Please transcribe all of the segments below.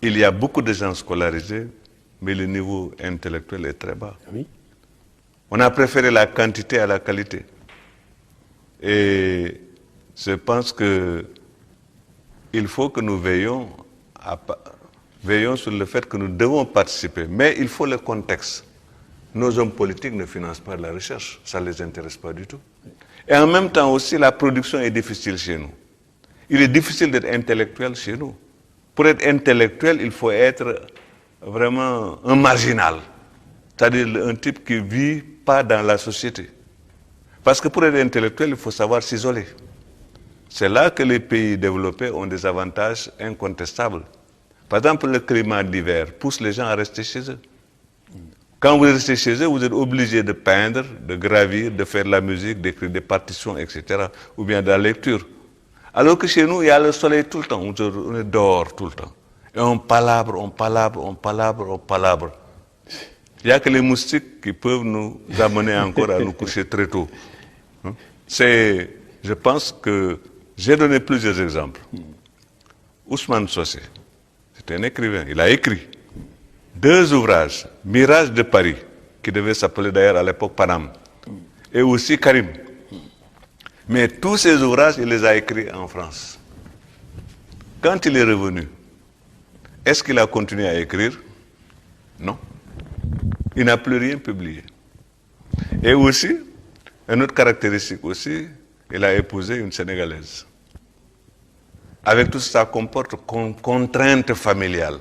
il y a beaucoup de gens scolarisés, mais le niveau intellectuel est très bas. Oui. On a préféré la quantité à la qualité. Et je pense que il faut que nous veillons sur le fait que nous devons participer. Mais il faut le contexte. Nos hommes politiques ne financent pas la recherche. Ça ne les intéresse pas du tout. Et en même temps aussi, la production est difficile chez nous. Il est difficile d'être intellectuel chez nous. Pour être intellectuel, il faut être vraiment un marginal. C'est-à-dire un type qui ne vit pas dans la société. Parce que pour être intellectuel, il faut savoir s'isoler. C'est là que les pays développés ont des avantages incontestables. Par exemple, le climat d'hiver pousse les gens à rester chez eux. Quand vous restez chez eux, vous êtes obligé de peindre, de gravir, de faire de la musique, d'écrire des partitions, etc. Ou bien de la lecture. Alors que chez nous, il y a le soleil tout le temps. On est dehors tout le temps. Et on palabre. Il n'y a que les moustiques qui peuvent nous amener encore à nous coucher très tôt. Je pense que j'ai donné plusieurs exemples. Ousmane Socé, c'est un écrivain. Il a écrit 2 ouvrages, Mirage de Paris, qui devait s'appeler d'ailleurs à l'époque Paname, et aussi Karim. Mais tous ces ouvrages, il les a écrits en France. Quand il est revenu, est-ce qu'il a continué à écrire? Non. Il n'a plus rien publié. Et aussi, une autre caractéristique aussi, il a épousé une Sénégalaise. Avec tout ça comporte contrainte familiale.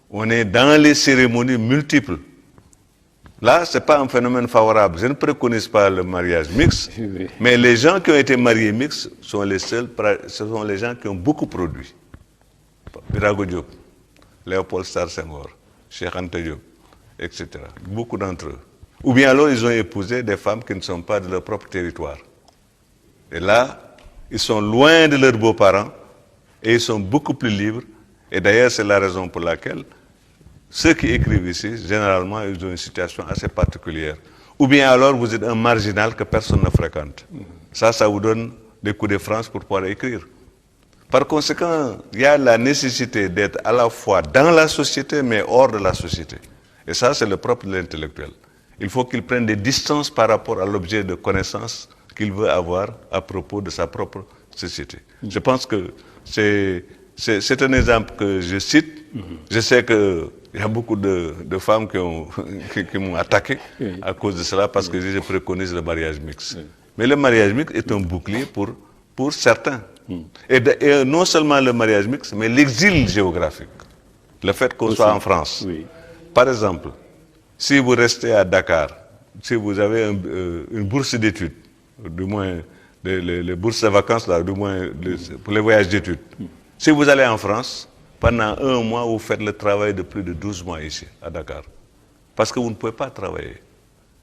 On est dans les cérémonies multiples. Là, ce n'est pas un phénomène favorable. Je ne préconise pas le mariage mixte, mais les gens qui ont été mariés mixtes sont les seuls, ce sont les gens qui ont beaucoup produit. Birago Diop, Léopold Sédar Senghor, Cheikh Anta Diop, etc. Beaucoup d'entre eux. Ou bien alors ils ont épousé des femmes qui ne sont pas de leur propre territoire. Et là, ils sont loin de leurs beaux-parents et ils sont beaucoup plus libres. Et d'ailleurs, c'est la raison pour laquelle ceux qui écrivent ici, généralement, ils ont une situation assez particulière. Ou bien alors, vous êtes un marginal que personne ne fréquente. Ça vous donne des coups de France pour pouvoir écrire. Par conséquent, il y a la nécessité d'être à la fois dans la société, mais hors de la société. Et ça, c'est le propre de l'intellectuel. Il faut qu'il prenne des distances par rapport à l'objet de connaissance qu'il veut avoir à propos de sa propre société. Je pense que c'est un exemple que je cite. Je sais qu'il y a beaucoup de femmes qui m'ont attaqué à cause de cela parce que je préconise le mariage mixte. Mais le mariage mixte est un bouclier pour certains. Et non seulement le mariage mixte, mais l'exil géographique. Le fait qu'on soit en France. Oui. Par exemple, si vous restez à Dakar, si vous avez une bourse d'études, du moins les bourses de vacances, là, du moins pour les voyages d'études, si vous allez en France, pendant 1 mois, vous faites le travail de plus de 12 mois ici, à Dakar. Parce que vous ne pouvez pas travailler.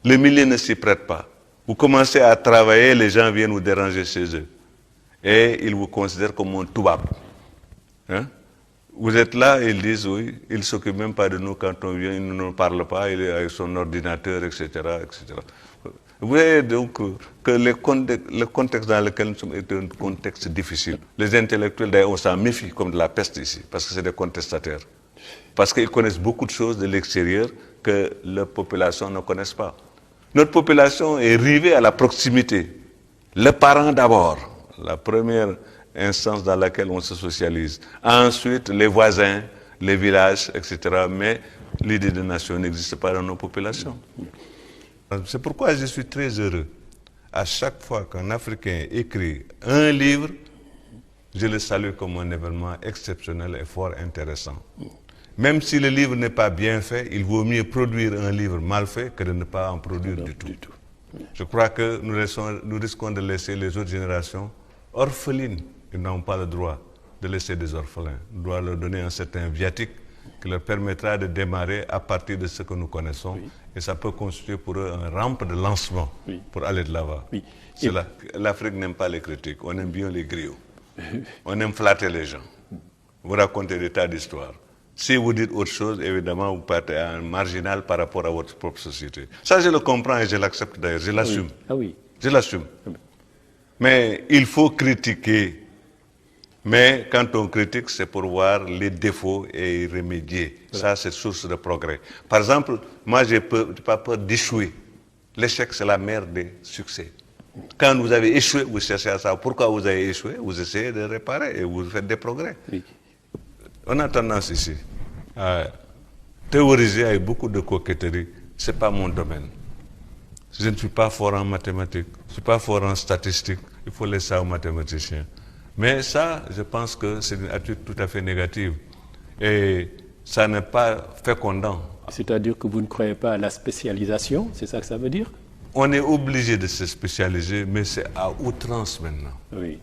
Le milieu ne s'y prête pas. Vous commencez à travailler, les gens viennent vous déranger chez eux. Et ils vous considèrent comme un toubab. Hein? Vous êtes là, ils disent oui, ils ne s'occupent même pas de nous quand on vient, ils ne nous parlent pas, il est avec son ordinateur, etc. etc. Vous voyez donc que le contexte dans lequel nous sommes est un contexte difficile. Les intellectuels, d'ailleurs, on s'en méfie comme de la peste ici, parce que c'est des contestataires. Parce qu'ils connaissent beaucoup de choses de l'extérieur que la population ne connaisse pas. Notre population est rivée à la proximité. Le parent d'abord, la première instance dans laquelle on se socialise. Ensuite, les voisins, les villages, etc. Mais l'idée de nation n'existe pas dans nos populations. C'est pourquoi je suis très heureux. À chaque fois qu'un Africain écrit un livre, je le salue comme un événement exceptionnel et fort intéressant. Même si le livre n'est pas bien fait, il vaut mieux produire un livre mal fait que de ne pas en produire du tout. Je crois que nous risquons de laisser les autres générations orphelines. Ils n'ont pas le droit de laisser des orphelins. On doit leur donner un certain viatique qui leur permettra de démarrer à partir de ce que nous connaissons. Oui. Et ça peut constituer pour eux une rampe de lancement pour aller de l'avant. Oui. L'Afrique n'aime pas les critiques, on aime bien les griots. On aime flatter les gens. Vous racontez des tas d'histoires. Si vous dites autre chose, évidemment, vous partez à un marginal par rapport à votre propre société. Ça, je le comprends et je l'accepte d'ailleurs, je l'assume. Ah oui. Je l'assume. Mais il faut critiquer Mais quand on critique, c'est pour voir les défauts et y remédier. Voilà. Ça, c'est source de progrès. Par exemple, moi, je n'ai pas peur d'échouer. L'échec, c'est la mère des succès. Quand vous avez échoué, vous cherchez à savoir pourquoi vous avez échoué, vous essayez de réparer et vous faites des progrès. Oui. On a tendance ici à théoriser avec beaucoup de coquetterie. Ce n'est pas mon domaine. Je ne suis pas fort en mathématiques, je ne suis pas fort en statistiques. Il faut laisser ça aux mathématiciens. Mais ça, je pense que c'est une attitude tout à fait négative. Et ça n'est pas fécondant. C'est-à-dire que vous ne croyez pas à la spécialisation, c'est ça que ça veut dire? On est obligé de se spécialiser, mais c'est à outrance maintenant. Oui.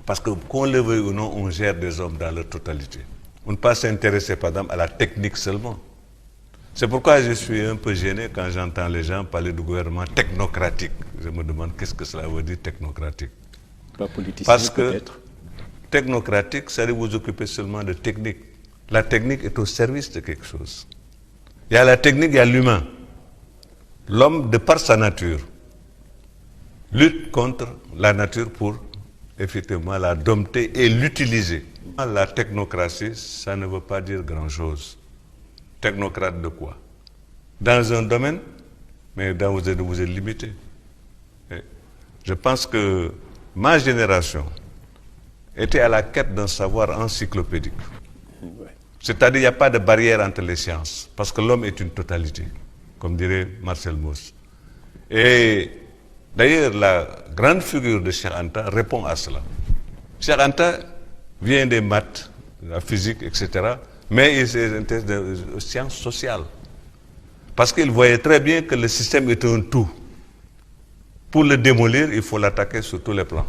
Parce que qu'on le veuille ou non, on gère des hommes dans leur totalité. On ne peut pas s'intéresser, par exemple, à la technique seulement. C'est pourquoi je suis un peu gêné quand j'entends les gens parler du gouvernement technocratique. Je me demande qu'est-ce que cela veut dire technocratique. Pas politicien, parce que peut-être. Technocratique, ça veut vous occuper seulement de technique. La technique est au service de quelque chose. Il y a la technique, il y a l'humain. L'homme, de par sa nature, lutte contre la nature pour effectivement la dompter et l'utiliser. La technocratie, ça ne veut pas dire grand-chose. Technocrate de quoi? Dans un domaine, mais dans vous êtes limité. Et je pense que ma génération était à la quête d'un savoir encyclopédique. C'est-à-dire qu'il n'y a pas de barrière entre les sciences, parce que l'homme est une totalité, comme dirait Marcel Mauss. Et d'ailleurs, la grande figure de Cheikh Anta répond à cela. Cheikh Anta vient des maths, de la physique, etc., mais il s'intéresse aux sciences sociales. Parce qu'il voyait très bien que le système est un tout. Pour le démolir, il faut l'attaquer sur tous les plans.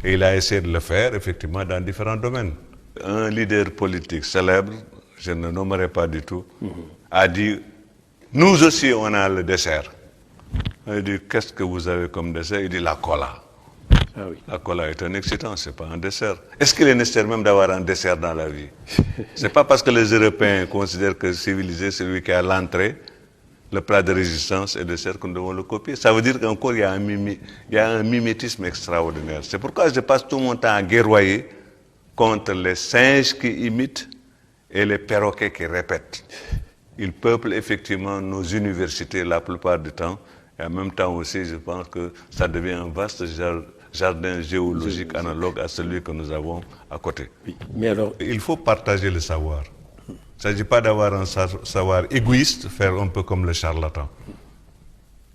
Et il a essayé de le faire, effectivement, dans différents domaines. Un leader politique célèbre, je ne nommerai pas du tout, a dit « Nous aussi, on a le dessert ». Il dit « Qu'est-ce que vous avez comme dessert ?» Il dit « La cola ». Ah oui. La cola est un excitant, ce n'est pas un dessert. Est-ce qu'il est nécessaire même d'avoir un dessert dans la vie? Ce n'est pas parce que les Européens considèrent que civilisé, c'est celui qui a l'entrée, le plat de résistance et le dessert, que nous devons le copier. Ça veut dire qu'encore il y a un mimétisme extraordinaire. C'est pourquoi je passe tout mon temps à guerroyer contre les singes qui imitent et les perroquets qui répètent. Ils peuplent effectivement nos universités la plupart du temps. Et en même temps aussi, je pense que ça devient un vaste jardin géologique analogue à celui que nous avons à côté. Oui. Mais alors... Il faut partager le savoir. Il ne s'agit pas d'avoir un savoir égoïste, faire un peu comme le charlatan.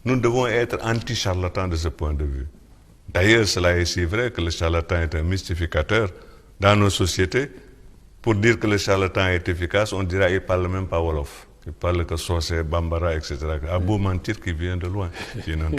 Nous devons être anti-charlatans de ce point de vue. D'ailleurs, cela est si vrai que le charlatan est un mystificateur dans nos sociétés. Pour dire que le charlatan est efficace, on dirait qu'il ne parle même pas Wolof. Il parle que Socé, Bambara, etc. À beau mentir qui vient de loin, qui est un